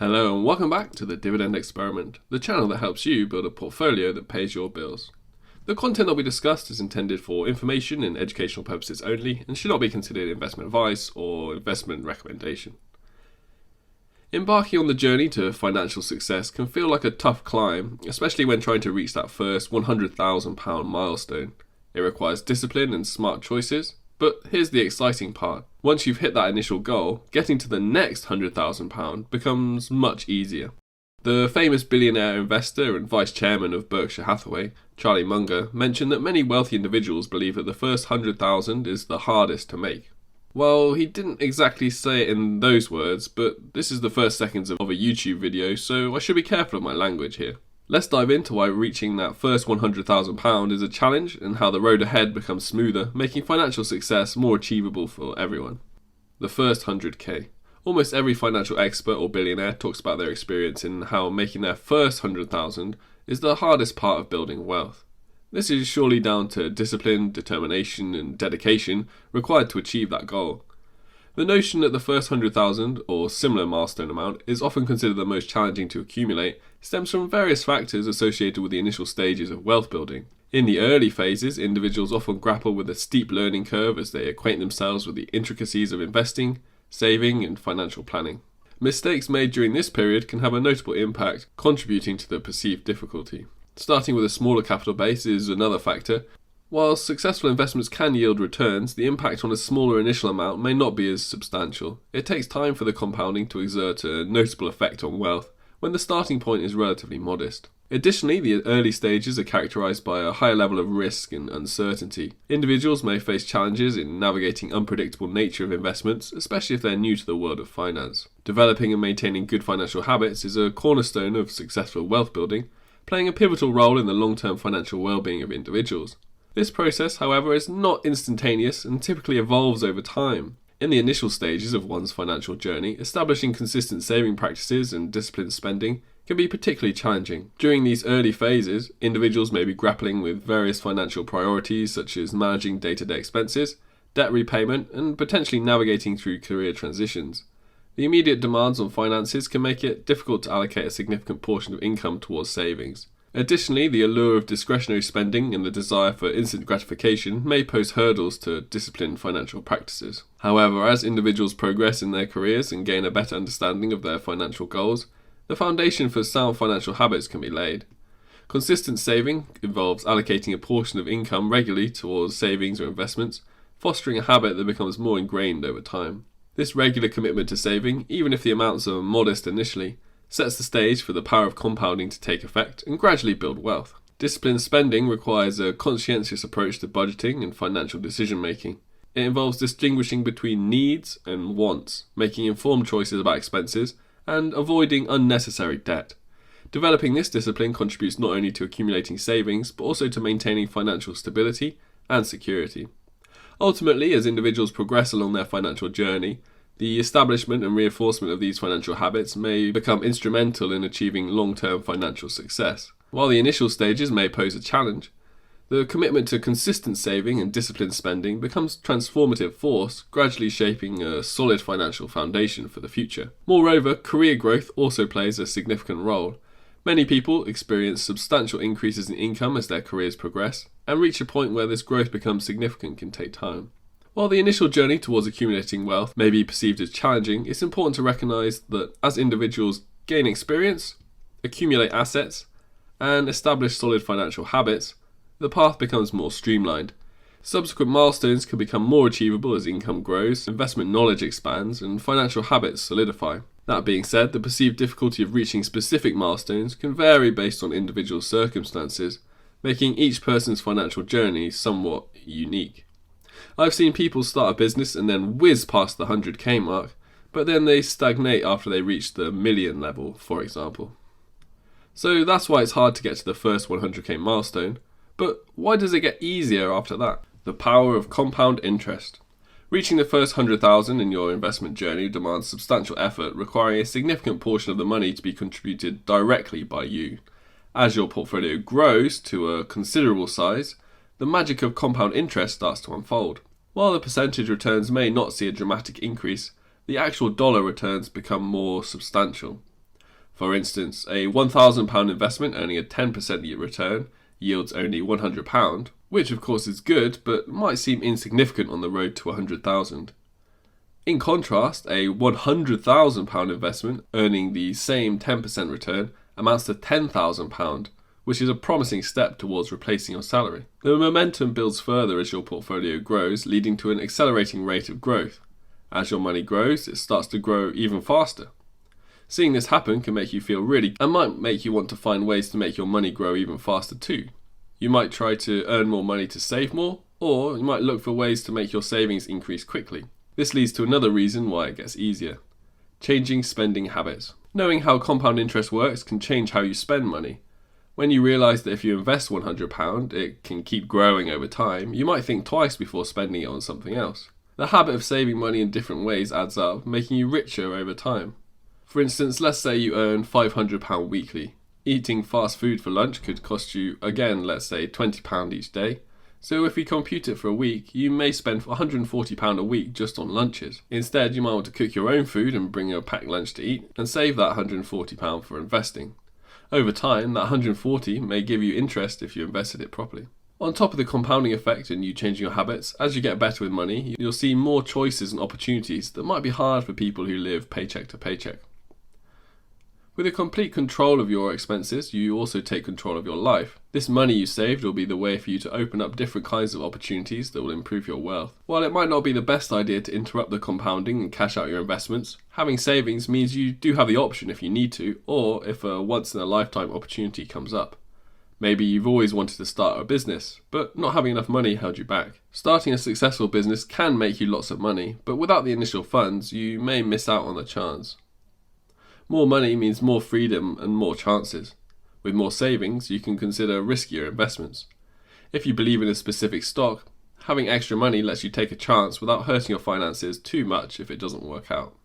Hello and welcome back to the Dividend Experiment, the channel that helps you build a portfolio that pays your bills. The content that we discussed is intended for information and educational purposes only and should not be considered investment advice or investment recommendation. Embarking on the journey to financial success can feel like a tough climb, especially when trying to reach that first £100,000 milestone. It requires discipline and smart choices. But here's the exciting part. Once you've hit that initial goal, getting to the next £100,000 becomes much easier. The famous billionaire investor and vice chairman of Berkshire Hathaway, Charlie Munger, mentioned that many wealthy individuals believe that the first 100,000 is the hardest to make. Well, he didn't exactly say it in those words, but this is the first seconds of a YouTube video, so I should be careful of my language here. Let's dive into why reaching that first £100,000 is a challenge and how the road ahead becomes smoother, making financial success more achievable for everyone. The first 100k. Almost every financial expert or billionaire talks about their experience in how making their first 100,000 is the hardest part of building wealth. This is surely down to discipline, determination, and dedication required to achieve that goal. The notion that the first 100,000 or similar milestone amount is often considered the most challenging to accumulate stems from various factors associated with the initial stages of wealth building. In the early phases, individuals often grapple with a steep learning curve as they acquaint themselves with the intricacies of investing, saving, and financial planning. Mistakes made during this period can have a notable impact, contributing to the perceived difficulty. Starting with a smaller capital base is another factor. While successful investments can yield returns, the impact on a smaller initial amount may not be as substantial. It takes time for the compounding to exert a noticeable effect on wealth when the starting point is relatively modest. Additionally, the early stages are characterized by a higher level of risk and uncertainty. Individuals may face challenges in navigating unpredictable nature of investments, especially if they're new to the world of finance. Developing and maintaining good financial habits is a cornerstone of successful wealth building, playing a pivotal role in the long-term financial well-being of individuals. This process, however, is not instantaneous and typically evolves over time. In the initial stages of one's financial journey, establishing consistent saving practices and disciplined spending can be particularly challenging. During these early phases, individuals may be grappling with various financial priorities such as managing day-to-day expenses, debt repayment, and potentially navigating through career transitions. The immediate demands on finances can make it difficult to allocate a significant portion of income towards savings. Additionally, the allure of discretionary spending and the desire for instant gratification may pose hurdles to disciplined financial practices. However, as individuals progress in their careers and gain a better understanding of their financial goals, the foundation for sound financial habits can be laid. Consistent saving involves allocating a portion of income regularly towards savings or investments, fostering a habit that becomes more ingrained over time. This regular commitment to saving, even if the amounts are modest initially, sets the stage for the power of compounding to take effect and gradually build wealth. Disciplined spending requires a conscientious approach to budgeting and financial decision-making. It involves distinguishing between needs and wants, making informed choices about expenses, and avoiding unnecessary debt. Developing this discipline contributes not only to accumulating savings, but also to maintaining financial stability and security. Ultimately, as individuals progress along their financial journey, the establishment and reinforcement of these financial habits may become instrumental in achieving long-term financial success. While the initial stages may pose a challenge, the commitment to consistent saving and disciplined spending becomes a transformative force, gradually shaping a solid financial foundation for the future. Moreover, career growth also plays a significant role. Many people experience substantial increases in income as their careers progress, and reach a point where this growth becomes significant can take time. While the initial journey towards accumulating wealth may be perceived as challenging, it's important to recognize that as individuals gain experience, accumulate assets, and establish solid financial habits, the path becomes more streamlined. Subsequent milestones can become more achievable as income grows, investment knowledge expands, and financial habits solidify. That being said, the perceived difficulty of reaching specific milestones can vary based on individual circumstances, making each person's financial journey somewhat unique. I've seen people start a business and then whiz past the 100k mark, but then they stagnate after they reach the million level, for example. So that's why it's hard to get to the first 100k milestone, but why does it get easier after that? The power of compound interest. Reaching the first 100,000 in your investment journey demands substantial effort, requiring a significant portion of the money to be contributed directly by you. As your portfolio grows to a considerable size, the magic of compound interest starts to unfold. While the percentage returns may not see a dramatic increase, the actual dollar returns become more substantial. For instance, a £1,000 investment earning a 10% return yields only £100, which of course is good, but might seem insignificant on the road to £100,000. In contrast, a £100,000 investment earning the same 10% return amounts to £10,000, which is a promising step towards replacing your salary. The momentum builds further as your portfolio grows, leading to an accelerating rate of growth. As your money grows, it starts to grow even faster. Seeing this happen can make you feel really, and might make you want to find ways to make your money grow even faster too. You might try to earn more money to save more, or you might look for ways to make your savings increase quickly. This leads to another reason why it gets easier: changing spending habits. Knowing how compound interest works can change how you spend money. When you realise that if you invest £100, it can keep growing over time, you might think twice before spending it on something else. The habit of saving money in different ways adds up, making you richer over time. For instance, let's say you earn £500 weekly. Eating fast food for lunch could cost you, again, let's say £20 each day. So if we compute it for a week, you may spend £140 a week just on lunches. Instead, you might want to cook your own food and bring a packed lunch to eat, and save that £140 for investing. Over time, that £140 may give you interest if you invested it properly. On top of the compounding effect and you changing your habits, as you get better with money, you'll see more choices and opportunities that might be hard for people who live paycheck to paycheck. With a complete control of your expenses, you also take control of your life. This money you saved will be the way for you to open up different kinds of opportunities that will improve your wealth. While it might not be the best idea to interrupt the compounding and cash out your investments, having savings means you do have the option if you need to, or if a once-in-a-lifetime opportunity comes up. Maybe you've always wanted to start a business, but not having enough money held you back. Starting a successful business can make you lots of money, but without the initial funds, you may miss out on the chance. More money means more freedom and more chances. With more savings, you can consider riskier investments. If you believe in a specific stock, having extra money lets you take a chance without hurting your finances too much if it doesn't work out.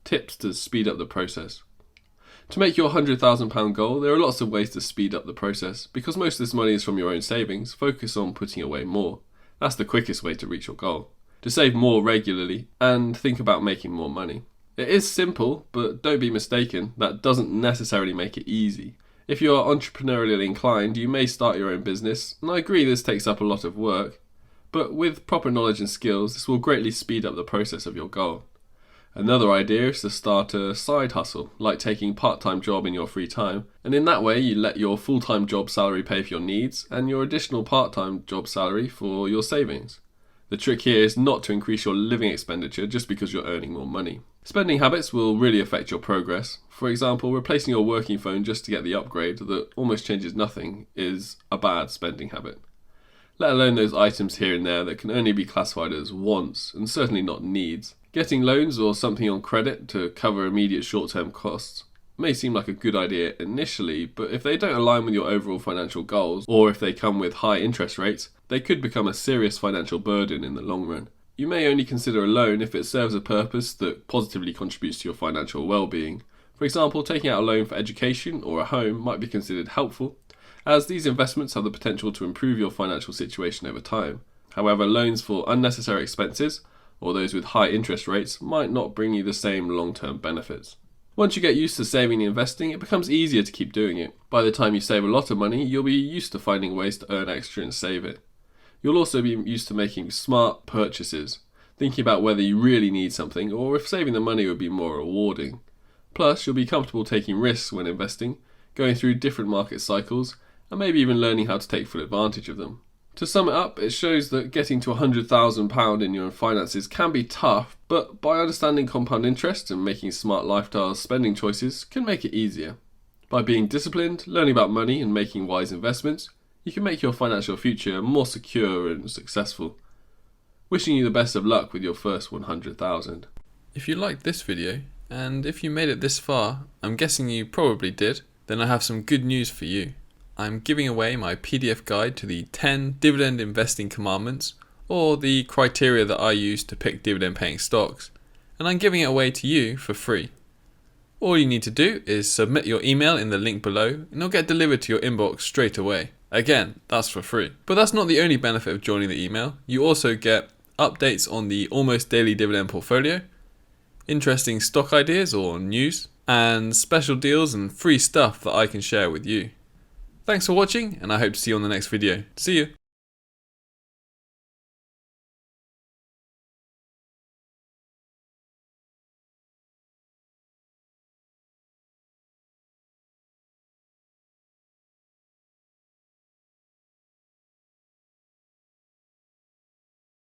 Tips to speed up the process. To make your £100,000 goal, there are lots of ways to speed up the process. Because most of this money is from your own savings, focus on putting away more. That's the quickest way to reach your goal. To save more regularly and think about making more money. It is simple, but don't be mistaken, that doesn't necessarily make it easy. If you are entrepreneurially inclined, you may start your own business, and I agree this takes up a lot of work, but with proper knowledge and skills, this will greatly speed up the process of your goal. Another idea is to start a side hustle, like taking a part-time job in your free time, and in that way you let your full-time job salary pay for your needs, and your additional part-time job salary for your savings. The trick here is not to increase your living expenditure just because you're earning more money. Spending habits will really affect your progress. For example, replacing your working phone just to get the upgrade that almost changes nothing is a bad spending habit. Let alone those items here and there that can only be classified as wants and certainly not needs. Getting loans or something on credit to cover immediate short-term costs may seem like a good idea initially, but if they don't align with your overall financial goals, or if they come with high interest rates, they could become a serious financial burden in the long run. You may only consider a loan if it serves a purpose that positively contributes to your financial well-being. For example, taking out a loan for education or a home might be considered helpful, as these investments have the potential to improve your financial situation over time. However, loans for unnecessary expenses, or those with high interest rates, might not bring you the same long-term benefits. Once you get used to saving and investing, it becomes easier to keep doing it. By the time you save a lot of money, you'll be used to finding ways to earn extra and save it. You'll also be used to making smart purchases, thinking about whether you really need something or if saving the money would be more rewarding. Plus, you'll be comfortable taking risks when investing, going through different market cycles, and maybe even learning how to take full advantage of them. To sum it up, it shows that getting to £100,000 in your finances can be tough, but by understanding compound interest and making smart lifestyle spending choices can make it easier. By being disciplined, learning about money and making wise investments, you can make your financial future more secure and successful. Wishing you the best of luck with your first 100,000. If you liked this video, and if you made it this far, I'm guessing you probably did, then I have some good news for you. I'm giving away my PDF guide to the 10 dividend investing commandments, or the criteria that I use to pick dividend paying stocks, and I'm giving it away to you for free. All you need to do is submit your email in the link below and it'll get delivered to your inbox straight away. Again, that's for free. But that's not the only benefit of joining the email. You also get updates on the almost daily dividend portfolio, interesting stock ideas or news, and special deals and free stuff that I can share with you. Thanks for watching, and I hope to see you on the next video. See you!